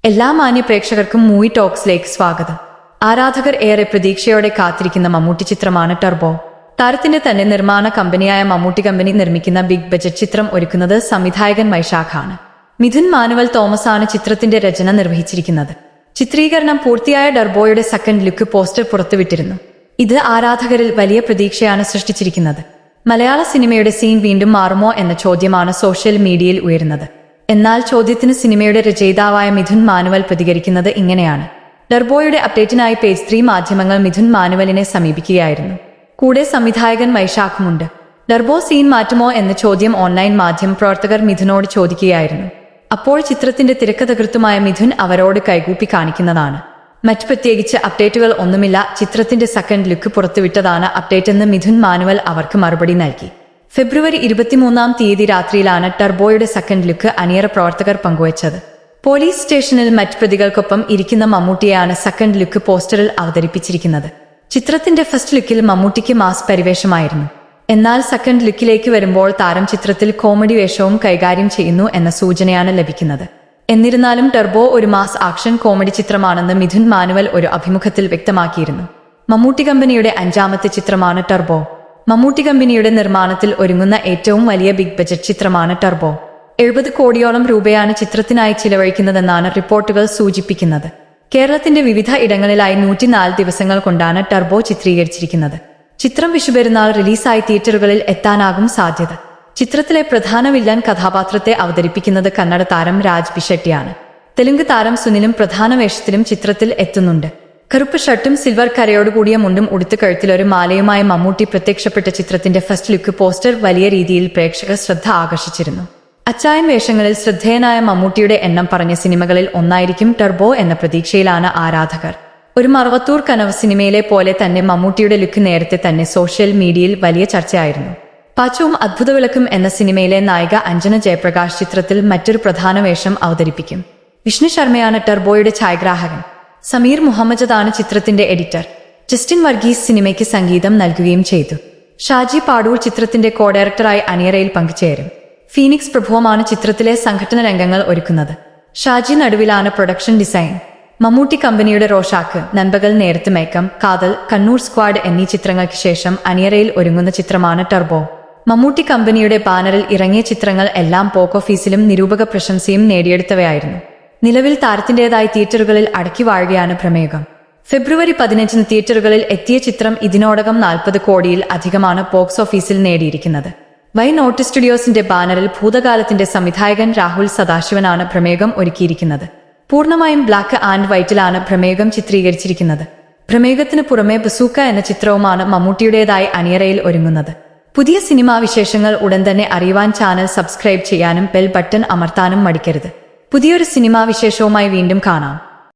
എല്ലാ മാന്യ പ്രേക്ഷകർക്കും മൂവി ടോക്സിലേക്ക് സ്വാഗതം. ആരാധകർ ഏറെ പ്രതീക്ഷയോടെ കാത്തിരിക്കുന്ന മമ്മൂട്ടി ചിത്രമാണ് ടർബോ. താരത്തിന്റെ തന്നെ നിർമ്മാണ കമ്പനിയായ മമ്മൂട്ടി കമ്പനി നിർമ്മിക്കുന്ന ബിഗ് ബജറ്റ് ചിത്രം ഒരുക്കുന്നത് സംവിധായകൻ വൈശാഖാണ്. മിഥുൻ മാനുവൽ തോമസാണ് ചിത്രത്തിന്റെ രചന നിർവഹിച്ചിരിക്കുന്നത്. ചിത്രീകരണം പൂർത്തിയായ ടർബോയുടെ സെക്കൻഡ് ലുക്ക് പോസ്റ്റർ പുറത്തുവിട്ടിരുന്നു. ഇത് ആരാധകരിൽ വലിയ പ്രതീക്ഷയാണ് സൃഷ്ടിച്ചിരിക്കുന്നത്. മലയാള സിനിമയുടെ സീൻ വീണ്ടും മാറുമോ എന്ന ചോദ്യമാണ് സോഷ്യൽ മീഡിയയിൽ ഉയരുന്നത്. എന്നാൽ ചോദ്യത്തിന് സിനിമയുടെ രചയിതാവായ മിഥുൻ മാനുവൽ പ്രതികരിക്കുന്നത് ഇങ്ങനെയാണ്. ടർബോയുടെ അപ്ഡേറ്റിനായി പേജ് 3 മാധ്യമങ്ങൾ മിഥുൻ മാനുവലിനെ സമീപിക്കുകയായിരുന്നു. കൂടെ സംവിധായകൻ വൈശാഖുമുണ്ട്. ടർബോ സീൻ മാറ്റുമോ എന്ന ചോദ്യം ഓൺലൈൻ മാധ്യമ പ്രവർത്തകർ മിഥുനോട് ചോദിക്കുകയായിരുന്നു. അപ്പോൾ ചിത്രത്തിന്റെ തിരക്കഥകൃത്തുമായ മിഥുൻ അവരോട് കൈകൂപ്പി കാണിക്കുന്നതാണ്. മറ്റ് പ്രത്യേകിച്ച് അപ്ഡേറ്റുകൾ ഒന്നുമില്ല, ചിത്രത്തിന്റെ സെക്കൻഡ് ലുക്ക് പുറത്തുവിട്ടതാണ് അപ്ഡേറ്റ് എന്ന് മിഥുൻ മാനുവൽ അവർക്ക് മറുപടി നൽകി. ഫെബ്രുവരി 23 രാത്രിയിലാണ് ടർബോയുടെ സെക്കൻഡ് ലുക്ക് അണിയറ പ്രവർത്തകർ പങ്കുവച്ചത്. പോലീസ് സ്റ്റേഷനിൽ മറ്റ് പ്രതികൾക്കൊപ്പം ഇരിക്കുന്ന മമ്മൂട്ടിയാണ് സെക്കൻഡ് ലുക്ക് പോസ്റ്ററിൽ അവതരിപ്പിച്ചിരിക്കുന്നത്. ചിത്രത്തിന്റെ ഫസ്റ്റ് ലുക്കിൽ മമ്മൂട്ടിക്ക് മാസ് പരിവേഷമായിരുന്നു. എന്നാൽ സെക്കൻഡ് ലുക്കിലേക്ക് വരുമ്പോൾ താരം ചിത്രത്തിൽ കോമഡി വേഷവും കൈകാര്യം ചെയ്യുന്നു എന്ന സൂചനയാണ് ലഭിക്കുന്നത്. എന്നിരുന്നാലും ടർബോ ഒരു മാസ് ആക്ഷൻ കോമഡി ചിത്രമാണെന്ന് മിഥുൻ മാനുവൽ ഒരു അഭിമുഖത്തിൽ വ്യക്തമാക്കിയിരുന്നു. മമ്മൂട്ടി കമ്പനിയുടെ 5ാമത്തെ ചിത്രമാണ് ടർബോ. മമ്മൂട്ടി കമ്പനിയുടെ നിർമ്മാണത്തിൽ ഒരുങ്ങുന്ന ഏറ്റവും വലിയ ബിഗ് ബജറ്റ് ചിത്രമാണ് ടർബോ. 70 കോടിയോളം രൂപയാണ് ചിത്രത്തിനായി ചിലവഴിക്കുന്നതെന്നാണ് റിപ്പോർട്ടുകൾ സൂചിപ്പിക്കുന്നത്. കേരളത്തിന്റെ വിവിധ ഇടങ്ങളിലായി 104 ദിവസങ്ങൾ കൊണ്ടാണ് ടർബോ ചിത്രീകരിച്ചിരിക്കുന്നത്. ചിത്രം വിഷുപെരുന്നാൾ റിലീസായി തിയേറ്ററുകളിൽ എത്താനാകും സാധ്യത. ചിത്രത്തിലെ പ്രധാന വില്ലൻ കഥാപാത്രത്തെ അവതരിപ്പിക്കുന്നത് കന്നഡ താരം രാജ് ബിഷെട്ടിയാണ്. തെലുങ്ക് താരം സുനിലും പ്രധാന വേഷത്തിലും ചിത്രത്തിൽ എത്തുന്നുണ്ട്. കറുപ്പ് ഷർട്ടും സിൽവർ കരയോടുകൂടിയ മുണ്ടും ഉടുത്ത് കഴുത്തിലൊരു മാലയുമായി മമ്മൂട്ടി പ്രത്യക്ഷപ്പെട്ട ചിത്രത്തിന്റെ ഫസ്റ്റ് ലുക്ക് പോസ്റ്റർ വലിയ രീതിയിൽ പ്രേക്ഷക ശ്രദ്ധ ആകർഷിച്ചിരുന്നു. അച്ചായൻ വേഷങ്ങളിൽ ശ്രദ്ധേയനായ മമ്മൂട്ടിയുടെ എണ്ണം പറഞ്ഞ സിനിമകളിൽ ഒന്നായിരിക്കും ടർബോ എന്ന പ്രതീക്ഷയിലാണ് ആരാധകർ. ഒരു മറവത്തൂർ കനവ് സിനിമയിലെ പോലെ തന്നെ മമ്മൂട്ടിയുടെ ലുക്ക് നേരത്തെ തന്നെ സോഷ്യൽ മീഡിയയിൽ വലിയ ചർച്ചയായിരുന്നു. പാച്ചവും അത്ഭുതവിളക്കും എന്ന സിനിമയിലെ നായിക അഞ്ജന ജയപ്രകാശ് ചിത്രത്തിൽ മറ്റൊരു പ്രധാന വേഷം അവതരിപ്പിക്കും. വിഷ്ണു ശർമ്മയാണ് ടർബോയുടെ ഛായാഗ്രാഹകൻ. സമീർ മുഹമ്മദാണ് ചിത്രത്തിന്റെ എഡിറ്റർ. ജസ്റ്റിൻ വർഗീസ് സിനിമയ്ക്ക് സംഗീതം നൽകുകയും ചെയ്തു. ഷാജി പാടൂർ ചിത്രത്തിന്റെ കോ ഡയറക്ടറായി അണിയറയിൽ പങ്കുചേരും. ഫീനിക്സ് പ്രഭുവുമാണ് ചിത്രത്തിലെ സംഘടന രംഗങ്ങൾ ഒരുക്കുന്നത്. ഷാജി നടുവിലാണ് പ്രൊഡക്ഷൻ ഡിസൈൻ. മമ്മൂട്ടി കമ്പനിയുടെ റോഷാക്ക്, നൻപകൽ നേരത്ത് മേക്കം, കാതൽ, കണ്ണൂർ സ്ക്വാഡ് എന്നീ ചിത്രങ്ങൾക്ക് ശേഷം അണിയറയിൽ ഒരുങ്ങുന്ന ചിത്രമാണ് ടർബോ. മമ്മൂട്ടി കമ്പനിയുടെ ബാനറിൽ ഇറങ്ങിയ ചിത്രങ്ങൾ എല്ലാം ബോക്സ് ഓഫീസിലും നിരൂപക പ്രശംസയും നേടിയെടുത്തവയായിരുന്നു. നിലവിൽ താരത്തിന്റേതായി തിയേറ്ററുകളിൽ അടക്കി വാഴുകയാണ് പ്രമേയം. ഫെബ്രുവരി 15 തിയേറ്ററുകളിൽ എത്തിയ ചിത്രം ഇതിനോടകം 40 കോടിയിൽ അധികമാണ് ബോക്സ് ഓഫീസിൽ നേടിയിരിക്കുന്നത്. വൈ നോട്ട് സ്റ്റുഡിയോസിന്റെ ബാനറിൽ ഭൂതകാലത്തിന്റെ സംവിധായകൻ രാഹുൽ സദാശിവനാണ് പ്രമേയം ഒരുക്കിയിരിക്കുന്നത്. പൂർണ്ണമായും ബ്ലാക്ക് ആൻഡ് വൈറ്റിലാണ് പ്രമേയം ചിത്രീകരിച്ചിരിക്കുന്നത്. പ്രമേയത്തിന് പുറമെ ബസൂക്ക എന്ന ചിത്രവുമാണ് മമ്മൂട്ടിയുടേതായി അണിയറയിൽ ഒരുങ്ങുന്നത്. പുതിയ സിനിമാ വിശേഷങ്ങൾ ഉടൻ തന്നെ അറിയുവാൻ ചാനൽ സബ്സ്ക്രൈബ് ചെയ്യാനും ബെൽ ബട്ടൺ അമർത്താനും മടിക്കരുത്. പുതിയൊരു സിനിമാ വിശേഷവുമായി വീണ്ടും കാണാം.